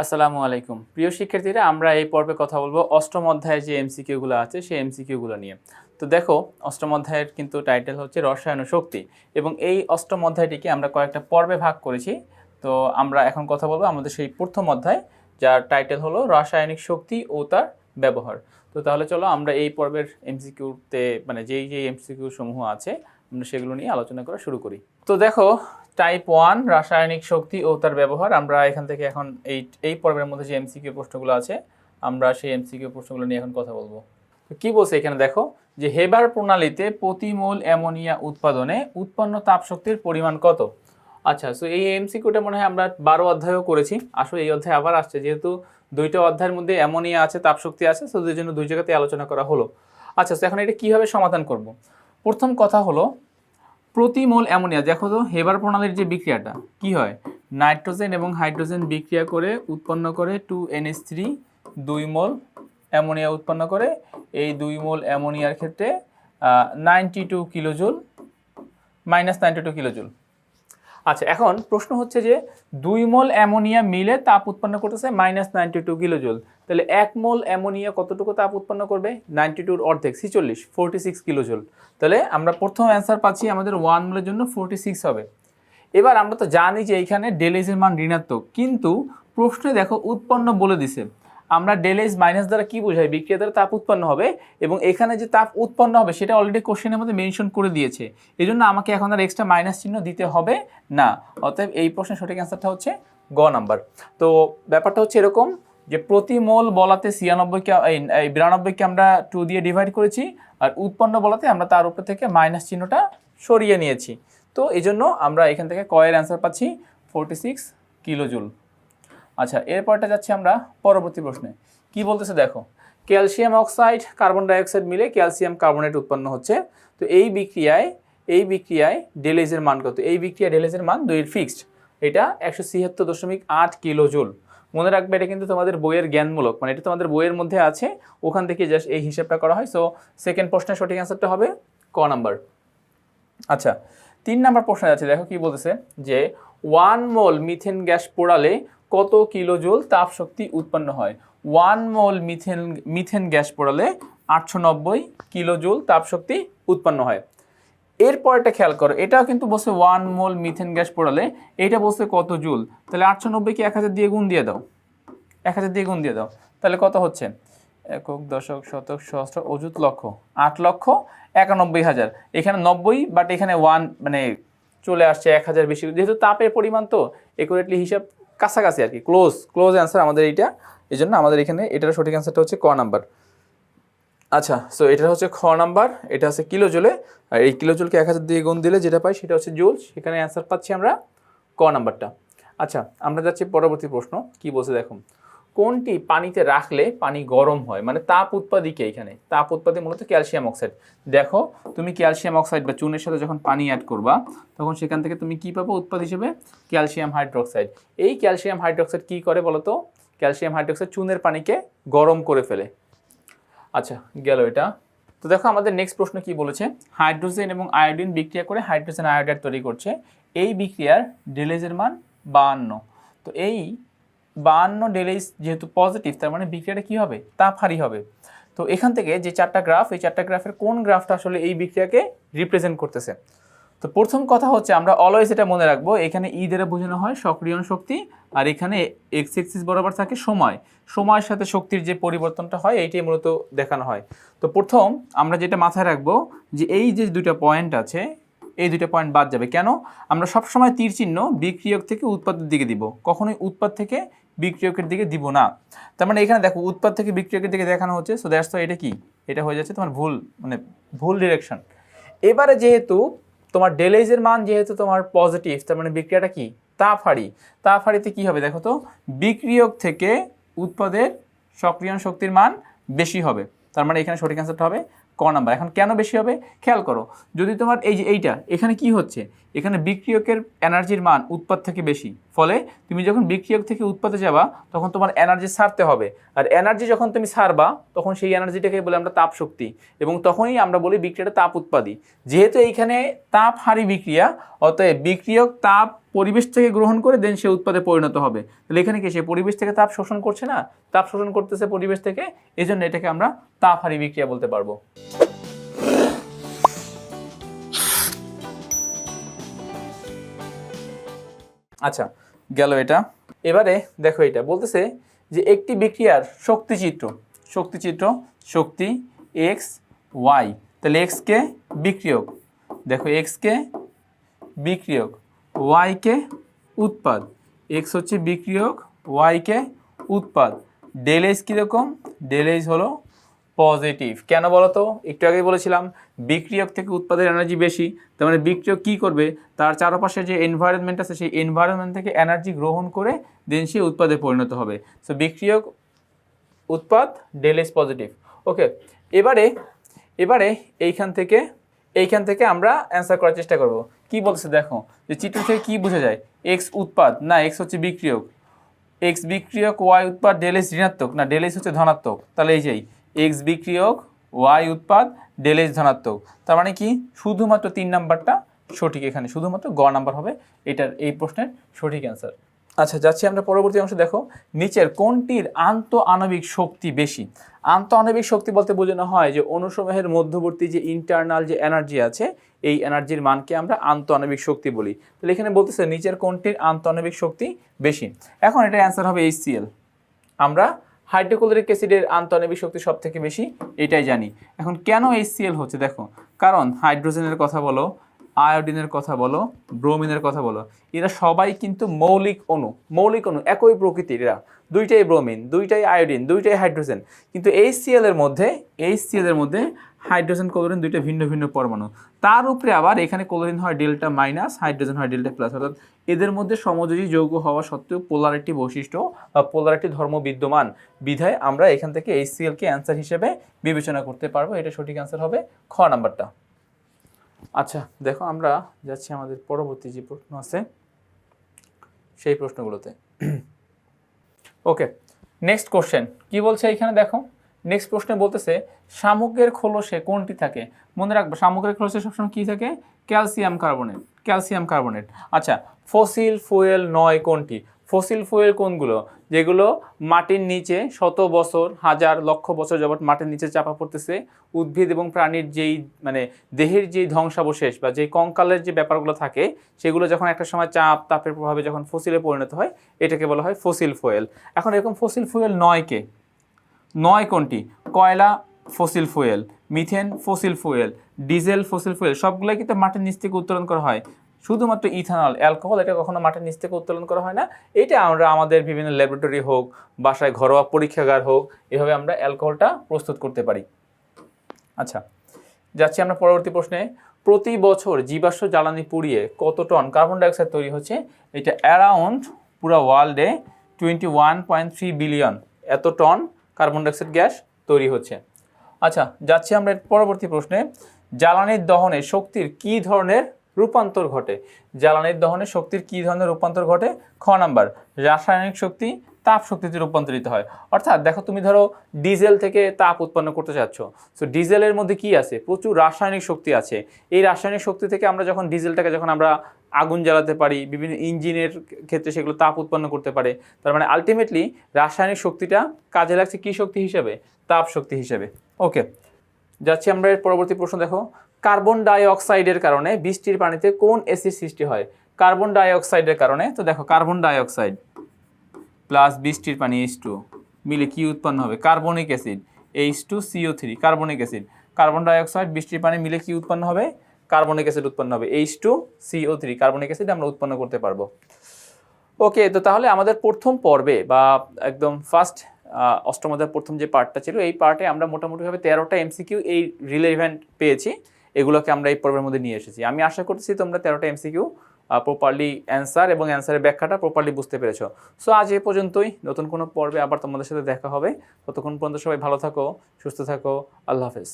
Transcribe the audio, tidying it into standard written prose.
আসসালামু আলাইকুম প্রিয় শিক্ষার্থীরা, আমরা এই পর্বে কথা বলবো অষ্টম অধ্যায়ের যে এমসিকিউগুলো আছে সেই এমসিকিউগুলো নিয়ে। তো দেখো, অষ্টম অধ্যায়ের কিন্তু টাইটেল হচ্ছে রসায়ন ও শক্তি, এবং এই অষ্টম অধ্যায়টিকে আমরা কয়েকটা পর্বে ভাগ করেছি। তো আমরা এখন কথা বলবো আমাদের সেই প্রথম অধ্যায়, যার টাইটেল হলো রাসায়নিক শক্তি ও তার ব্যবহার। তো তাহলে চলো আমরা এই পর্বের এমসিকিউতে যেই এমসিকিউ সমূহ আছে আমরা সেগুলো নিয়ে আলোচনা করা শুরু করি। তো দেখো, টাইপ 1 রাসায়নিক শক্তি ও তার ব্যবহার। আমরা এখান থেকে এখন এই পর্বের মধ্যে যে এমসিকিউ প্রশ্নগুলো আছে আমরা সেই এমসিকিউ প্রশ্নগুলো নিয়ে এখন কথা বলবো। তো কি বলছে এখানে দেখো, যে হেবার প্রণালীতে প্রতি মোল অ্যামোনিয়া উৎপাদনে উৎপন্ন তাপশক্তির পরিমাণ কত? আচ্ছা, সো এই এমসিকিউটা মনে হয় আমরা 12 অধ্যায়ও করেছি। আসলে এই অধ্যায় আবার আসছে, যেহেতু দুইটা অধ্যায়ের মধ্যে অ্যামোনিয়া আছে, তাপশক্তি আছে, সো দুই জন্য দুই জায়গাতে আলোচনা করা হলো। আচ্ছা, তো এখন এটা কিভাবে সমাধান করব? প্রথম কথা হলো, প্রতি মোল অ্যামোনিয়া, দেখো তো হেবার প্রণালীর যে বিক্রিয়াটা কি হয়, নাইট্রোজেন এবং হাইড্রোজেন বিক্রিয়া করে উৎপন্ন করে 2NH3, 2 মোল অ্যামোনিয়া উৎপন্ন করে। এই 2 মোল অ্যামোনিয়ার ক্ষেত্রে 92 কিলোজুল, -92 কিলোজুল। আচ্ছা, এখন প্রশ্ন হচ্ছে যে 2 মোল অ্যামোনিয়া মিলে তাপ উৎপন্ন করতেছে -92 কিলোজুল, তাহলে 1 মোল অ্যামোনিয়া কতটুকু তাপ উৎপন্ন করবে? 92-র অর্ধেক 46 কিলোজুল। তাহলে আমরা প্রথম অ্যান্সার পাচ্ছি, আমাদের 1 মোলের জন্য 46 হবে। এবার আমরা তো জানি যে এইখানে ডেল এর মান ঋণাত্মক, কিন্তু প্রশ্নে দেখো উৎপন্ন বলে দিছে। আমরা ডেল এইচ মাইনাস দ্বারা কি বোঝাই? বিক্রিয়া দ্বারা তাপ উৎপন্ন হবে, এবং এখানে যে তাপ উৎপন্ন হবে সেটা অলরেডি কোশ্চেনের মধ্যে মেনশন করে দিয়েছে। এই জন্য আমাকে এখন আর এক্সট্রা মাইনাস চিহ্ন দিতে হবে না। অতএব এই প্রশ্নের সঠিক অ্যান্সারটা হচ্ছে গ নাম্বার। তো ব্যাপারটা হচ্ছে এরকম যে প্রতি মোল বলাতে 92কে 92কে আমরা 2 দিয়ে ডিভাইড করেছি, আর উৎপন্ন বলাতে আমরা তার উপর থেকে মাইনাস চিহ্নটা সরিয়ে নিয়েছি। তো এই জন্য আমরা এখান থেকে কয়ের অ্যান্সার পাচ্ছি 46 কিলোজুল। আচ্ছা, এরপরটা যাচ্ছি আমরা পরবর্তী প্রশ্নে। কি বলতেছে দেখো, ক্যালসিয়াম অক্সাইড কার্বন ডাইঅক্সাইড মিলে ক্যালসিয়াম কার্বনেট উৎপন্ন হচ্ছে। তো এই বিক্রিয়ায় ডেল এইচ এর মান কত? এই বিক্রিয়া ডেল এইচ এর মান 2 ফিক্সড, এটা 176.8 কিলোজুল। মনে রাখবে, এটা কিন্তু তোমাদের বইয়ের জ্ঞানমূলক, এটা তোমাদের বইয়ের মধ্যে আছে, ওখান থেকে জাস্ট এই হিসাবটা করা হয়। সো সেকেন্ড প্রশ্নের সঠিক অ্যান্সারটা হবে ক নাম্বার। আচ্ছা, 3 নাম্বার প্রশ্নে যাচ্ছে, দেখো কি বলতেছে যে 1 মোল মিথেন গ্যাস পোড়ালে কত কিলোজুল তাপ শক্তি উৎপন্ন হয়? 1 মোল মিথেন গ্যাস পোড়ালে 890 কিলোজুল তাপ শক্তি উৎপন্ন হয়। এরপরটা খেয়াল করো, এটাও কিন্তু বলছে 1 মোল মিথেন গ্যাস পোড়ালে, এটা বলছে কত জুল। তাহলে 890কে 1000 দিয়ে গুণ দিয়ে দাও, 1000 দিয়ে গুণ দিয়ে দাও, তাহলে কত হচ্ছে? একক, দশক, শতক, সহস্র, অযুত, লক্ষ, 8,91,000। এখানে 90, বাট এখানে 1 চলে আসছে 1000 বেশি, যেহেতু তাপের পরিমাণ তো একুরেটলি হিসাব কাছাকাছি আর কি, ক্লোজ অ্যান্সার আমাদের এইটা। এই জন্য আমাদের এখানে এটার সঠিক অ্যান্সারটা হচ্ছে ক নাম্বার। আচ্ছা, সো এটা হচ্ছে খ নাম্বার, এটা হচ্ছে কিলোজুলে, আর এই কিলোজুলকে 1000 দিয়ে গুণ দিলে যেটা পাই সেটা হচ্ছে জুল, সেখানে অ্যান্সার পাচ্ছি আমরা ক নাম্বারটা। আচ্ছা, আমরা যাচ্ছি পরবর্তী প্রশ্ন। কি বলছে দেখো, কোনটি পানিতে রাখলে পানি গরম হয়? তাপ উৎপাদী কে? এখানে তাপ উৎপাদী মূলত ক্যালসিয়াম অক্সাইড। দেখো, তুমি ক্যালসিয়াম অক্সাইড বা চুনের সাথে যখন পানি অ্যাড করবা, তখন সেখান থেকে তুমি কি পাবো উৎপাদ হিসেবে? Calcium hydroxide. এই ক্যালসিয়াম হাইড্রোক্সাইড কি করে বলো তো? ক্যালসিয়াম হাইড্রোক্সাইড চুনের পানিকে গরম করে ফেলে। আচ্ছা, গেল এটা। তো দেখো, আমাদের নেক্সট প্রশ্ন কি বলেছে, হাইড্রোজেন এবং আয়োডিন বিক্রিয়া করে হাইড্রোজেন আয়োডাইড তৈরি করছে। এই বিক্রিয়ার ডেল এইচ এর মান 52। তো এই 52 ডেল এইচ যেহেতু পজিটিভ, তার মানে বিক্রিয়াটা কি হবে? তাপহারী হবে। তো এখান থেকে যে 4টা গ্রাফ, এই 4টা গ্রাফের কোন গ্রাফটা আসলে এই বিক্রিয়াকে রিপ্রেজেন্ট করতেছে? তো প্রথম কথা হচ্ছে, আমরা অলওয়েজ এটা মনে রাখবো, এখানে ই দ্বারা বোঝানো হয় সক্রিয়ণ শক্তি, আর এখানে এক্স এক্সিস বরাবর থাকে সময়ের সাথে শক্তির যে পরিবর্তনটা হয় এইটাই মূলত দেখানো হয়। তো প্রথম আমরা যেটা মাথায় রাখবো, যে এই যে দুইটা পয়েন্ট আছে, এই দুইটা পয়েন্ট বাদ যাবে। কেন? আমরা সবসময় তীর চিহ্ন বিক্রিয়ক থেকে উৎপাদের দিকে দিব, কখনোই উৎপাদ থেকে বিক্রিয়কের দিকে দিব না। তার মানে এখানে দেখো, উৎপাদ থেকে বিক্রিয়কের দিকে দেখানো হচ্ছে। সো দ্যাটস তো এটা কি, এটা হয়ে যাচ্ছে তোমার ভুল ডিরেকশন। এবারে যেহেতু তোমার ডেল এইচ এর মান যেহেতু তোমার পজিটিভ, তার মানে বিক্রিয়াটা কি? তাপহারীতে কি হবে দেখো তো, বিক্রিয়ক থেকে উৎপাদের সক্রিয়ণ শক্তির মান বেশি হবে। তার মানে এখানে সঠিক অ্যান্সারটা হবে ক নাম্বার। এখন কেন বেশি হবে খেয়াল করো, যদি তোমার এই যে এইটা এখানে কি হচ্ছে, এখানে বিক্রিয়কের এনার্জির মান উৎপাদ থেকে বেশি, ফলে তুমি যখন বিক্রিয়ক থেকে উৎপাদে যাবা তখন তোমার এনার্জি ছাড়তে হবে, আর এনার্জি যখন তুমি ছাড়বা তখন সেই এনার্জিটাকে বলে আমরা তাপ শক্তি, এবং তখনই আমরা বলি বিক্রিয়াটা তাপ উৎপাদী। যেহেতু এইখানে তাপহারী বিক্রিয়া, অতএব বিক্রিয়ক তাপ পরিবেশ থেকে গ্রহণ করে দেন সে উৎপাদে পরিণত হবে। তাহলে এখানে কি সে পরিবেশ থেকে তাপ শোষণ করছে না, তাপ শোষণ করতেছে পরিবেশ থেকে, এই জন্য এটাকে আমরা তাপহারী বিক্রিয়া বলতে পারবো। আচ্ছা, গেল এটা। এবারে দেখো এটা বলতেছে যে একটি বিক্রিয়ার শক্তিচিত্র, শক্তি এক্স ওয়াই, তাহলে এক্স কে বিক্রিয়ক, দেখো এক্স কে বিক্রিয়ক, ওয়াই কে উৎপাদ, এক্স হচ্ছে বিক্রিয়ক, ওয়াই কে উৎপাদ, ডেল এইচ কীরকম, ডেল এইচ হলো পজিটিভ। কেন বলো তো, একটু আগেই বলেছিলাম বিক্রিয়ক থেকে উৎপাদের এনার্জি বেশি, তার মানে বিক্রিয়ক কী করবে, তার চারপাশে যে এনভায়রনমেন্ট আছে সেই এনভায়রনমেন্ট থেকে এনার্জি গ্রহণ করে দেন সে উৎপাদে পরিণত হবে। সো বিক্রিয়ক উৎপাদ ডেল এইচ পজিটিভ। ওকে, এবারে এইখান থেকে আমরা অ্যান্সার করার চেষ্টা করব। কি বলছে দেখো, যে চিত্র থেকে কি বোঝা যায়, এক্স উৎপাদ না এক্স হচ্ছে বিক্রিয়ক, এক্স বিক্রিয়ক ওয়াই উৎপাদ ডেল এইচ ঋণাত্মক না ডেল এইচ হচ্ছে ধনাত্মক, তাহলে এই যেই এক্স বিক্রিয়ক ওয়াই উৎপাদ ডেল এইচ ধনাত্মক, তার মানে কি শুধুমাত্র 3 নাম্বারটা সঠিক, এখানে শুধুমাত্র গ নাম্বার হবে এটার এই প্রশ্নের সঠিক অ্যান্সার। আচ্ছা, যাচ্ছি আমরা পরবর্তী অংশে। দেখো নিচের কোনটির আন্ত আণবিক শক্তি বেশি। আন্ত আণবিক শক্তি বলতে বোঝানো হয় যে অণুসমূহের মধ্যবর্তী যে ইন্টারনাল যে এনার্জি আছে এই এনার্জির মানকে আমরা আন্ত আণবিক শক্তি বলি। তাহলে এখানে বলতেছে নিচের কোনটির আন্ত আণবিক শক্তি বেশি। এখন এটা অ্যান্সার হবে HCl। আমরা হাইড্রোক্লোরিক অ্যাসিডের আন্ত আণবিক শক্তি সব থেকে বেশি এটাই জানি। এখন কেন HCl হচ্ছে দেখো, কারণ হাইড্রোজেনের কথা বলো, আয়োডিনের কথা বলো, ব্রোমিনের কথা বলো, এরা সবাই কিন্তু মৌলিক অণু, একই প্রকৃতির, এরা দুইটাই ব্রোমিন, দুইটাই আয়োডিন, দুইটাই হাইড্রোজেন, কিন্তু HCl এর মধ্যে হাইড্রোজেন ক্লোরিন দুইটা ভিন্ন ভিন্ন পরমাণু, তার উপরে আবার এখানে ক্লোরিন হয় ডেল্টা মাইনাস, হাইড্রোজেন হয় ডেল্টা প্লাস, অর্থাৎ এদের মধ্যে সমযোজী যৌগ হওয়া সত্ত্বেও পোলারিটি বৈশিষ্ট্য বা পোলারিটি ধর্ম বিদ্যমান বিধায় আমরা এখান থেকে HCl কে অ্যান্সার হিসেবে বিবেচনা করতে পারবো। এটা সঠিক অ্যান্সার হবে খ নাম্বারটা। আচ্ছা দেখো, আমরা যাচ্ছি আমাদের পরবর্তী যে প্রশ্ন আছে সেই প্রশ্নগুলোতে। ওকে, নেক্সট কোশ্চেন কি বলছে এখানে দেখো, নেক্সট প্রশ্নে বলতেছে শামুকের খোলসে কোনটি থাকে। মনে রাখবো শামুকের খোলসে সবসময় কি থাকে, ক্যালসিয়াম কার্বনেট। আচ্ছা, ফসিল ফুয়েল নয় কোনটি। ফসিল ফুয়েল কোনগুলো, যেগুলো মাটির নিচে শত বছর হাজার লক্ষ বছর যাবত মাটির নিচে চাপা পড়তেছে, উদ্ভিদ এবং প্রাণীর যেই মানে দেহের যেই ধ্বংসাবশেষ বা যেই কঙ্কালের যে ব্যাপারগুলো থাকে সেগুলো যখন একটা সময় তাপের প্রভাবে যখন ফসিলে পরিণত হয় এটাকে বলা হয় ফসিল ফুয়েল। এখন এরকম ফসিল ফুয়েল নয় কোনটি, কয়লা fossil fuel, methane fossil fuel, diesel fossil fuel, সবগুলোই কিন্তু মাটির নিচ থেকে উত্তোলন করা হয়। শুধুমাত্র ইথানল, অ্যালকোহল, এটা কখনো মাটির নিচ থেকে উত্তোলন করা হয় না। এটা আমরা আমাদের বিভিন্ন ল্যাবরেটরি হোক, বাসায় ঘরোয়া পরীক্ষাগার হোক, এভাবে আমরা অ্যালকোহলটা প্রস্তুত করতে পারি। আচ্ছা, যাচ্ছি আমরা পরবর্তী প্রশ্নে। প্রতি বছর জীবাশ্ম জ্বালানি পুড়িয়ে কত টন কার্বন ডাইঅক্সাইড তৈরি হচ্ছে। এটা অ্যারাউন্ড পুরো ওয়ার্ল্ডে 21.3 বিলিয়ন এত টন কার্বন ডাইঅক্সাইড গ্যাস তৈরি হচ্ছে। আচ্ছা, যাচ্ছি আমরা পরবর্তী প্রশ্নে। জ্বালানির দহনে শক্তির কি ধরনের রূপান্তর ঘটে। জ্বালানির দহনে শক্তির কি ধরনের রূপান্তর ঘটে। খ নাম্বার, রাসায়নিক শক্তি তাপ শক্তিতে রূপান্তরিত হয়। অর্থাৎ দেখো, তুমি ধরো ডিজেল থেকে তাপ উৎপন্ন করতে চাচ্ছ, সো ডিজেলের মধ্যে কি আছে, প্রচুর রাসায়নিক শক্তি আছে। এই রাসায়নিক শক্তি থেকে আমরা যখন ডিজেলটাকে যখন আমরা আগুন জ্বালাতে পারি, বিভিন্ন ইঞ্জিনের ক্ষেত্রে সেগুলো তাপ উৎপন্ন করতে পারে। তার মানে আলটিমেটলি রাসায়নিক শক্তিটা কাজে লাগছে কি শক্তি হিসেবে, তাপ শক্তি হিসেবে। ওকে, যাচ্ছি আমরা এর পরবর্তী প্রশ্ন। দেখো, কার্বন ডাই অক্সাইডের কারণে বৃষ্টির পানিতে কোন অ্যাসিড সৃষ্টি হয়। কার্বন ডাই অক্সাইডের কারণে, তো দেখো কার্বন ডাই অক্সাইড প্লাস বৃষ্টির পানি H2 মিলে কি উৎপন্ন হবে, carbonic acid H2CO3, carbonic acid. Carbon dioxide বৃষ্টির পানি মিলে কি উৎপন্ন হবে, কার্বনিক অ্যাসিড উৎপন্ন হবে, H2CO3 কার্বনিক অ্যাসিড আমরা উৎপন্ন করতে পারবো। ওকে, তো তাহলে আমাদের প্রথম পর্বে বা একদম ফার্স্ট অষ্টম অধ্যায়ের প্রথম যে পার্টটা ছিল এই পার্টে আমরা মোটামুটিভাবে 13টা MCQ এই রিলেভেন্ট পেয়েছি, এগুলোকে আমরা এই পর্বের মধ্যে নিয়ে এসেছি। আমি আশা করতেছি তোমরা 13টা MCQ প্রপারলি অ্যান্সার এবং অ্যান্সারের ব্যাখ্যাটা প্রপারলি বুঝতে পেরেছো। সো আজ এই পর্যন্তই, নতুন কোনো পর্বে আবার তোমাদের সাথে দেখা হবে। ততক্ষণ পর্যন্ত সবাই ভালো থাকো, সুস্থ থাকো, আল্লাহ হাফেজ।